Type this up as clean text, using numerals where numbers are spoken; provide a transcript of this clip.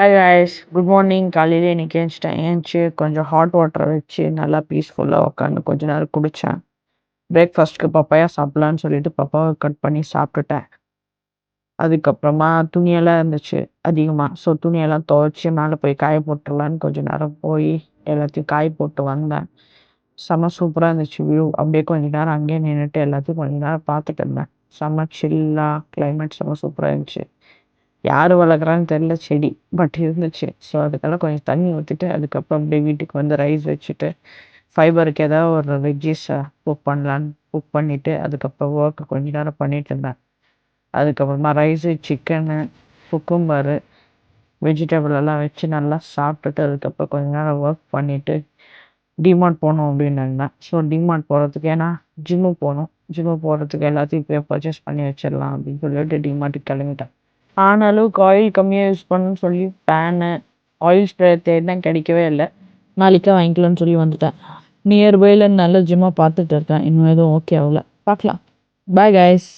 Hi guys, good morning. காலையில இன்னைக்கு ஏஞ்சி கொஞ்சம் ஹாட் வாட்டரை வச்சு நல்லா பீஸ்ஃபுல்லாக உட்காந்து கொஞ்ச நேரம் குடித்தேன். பிரேக்ஃபாஸ்ட்டுக்கு பப்பாயா சாப்பிட்லான்னு சொல்லிட்டு பப்பாவை கட் பண்ணி சாப்பிட்டுட்டேன். அதுக்கப்புறமா துணியெல்லாம் இருந்துச்சு அதிகமாக. ஸோ துணியெல்லாம் துவைச்சி மேலே போய் காய போட்டுடலான்னு கொஞ்சம் நேரம் போய் எல்லாத்தையும் காய போட்டு வந்தேன். செம்ம சூப்பராக இருந்துச்சு வியூ. அப்படியே கொஞ்ச நேரம் அங்கேயே நின்றுட்டு எல்லாத்தையும் கொஞ்ச நேரம் பார்த்துட்டு இருந்தேன். செம்ம சில்லாக கிளைமேட் செம்ம சூப்பராக இருந்துச்சு. யார் வளர்க்குறான்னு தெரில செடி, பட் இருந்துச்சு. ஸோ அதுக்கெல்லாம் கொஞ்சம் தண்ணி ஊற்றிட்டு அதுக்கப்புறம் அப்படியே வீட்டுக்கு வந்து ரைஸ் வச்சுட்டு ஃபைபருக்கு ஏதாவது ஒரு வெஜ்ஜீஸை குக் பண்ணிவிட்டு அதுக்கப்புறம் ஒர்க்கு கொஞ்ச நேரம் பண்ணிகிட்டு இருந்தேன். அதுக்கப்புறமா ரைஸு, சிக்கனு, குக்கும்பரு, வெஜிடபிள் எல்லாம் வச்சு நல்லா சாப்பிட்டுட்டு அதுக்கப்புறம் கொஞ்ச நேரம் ஒர்க் பண்ணிவிட்டு டிமார்ட் போகணும் அப்படின்னு இருந்தேன். ஸோ டிமார்ட் போகிறதுக்கு ஏன்னா ஜிம்மு போகிறதுக்கு எல்லாத்தையும் போய் பர்ச்சேஸ் பண்ணி வச்சிடலாம் அப்படின்னு சொல்லிட்டு டிமார்ட்டுக்கு கிளம்பிட்டேன். ஆன அளவுக்கு ஆயில் கம்மியாக யூஸ் பண்ணணும்னு சொல்லி பேனு, ஆயில் ஸ்ப்ரே தேடினேன், கிடைக்கவே இல்லை. நாளைக்கே வாங்கிக்கலாம்னு சொல்லி வந்துட்டேன். நியர்பையில் நல்ல ஜிம்மாக பார்த்துட்டு இருக்கேன். இன்னும் எதுவும் ஓகே ஆகல, பார்க்கலாம். Bye guys.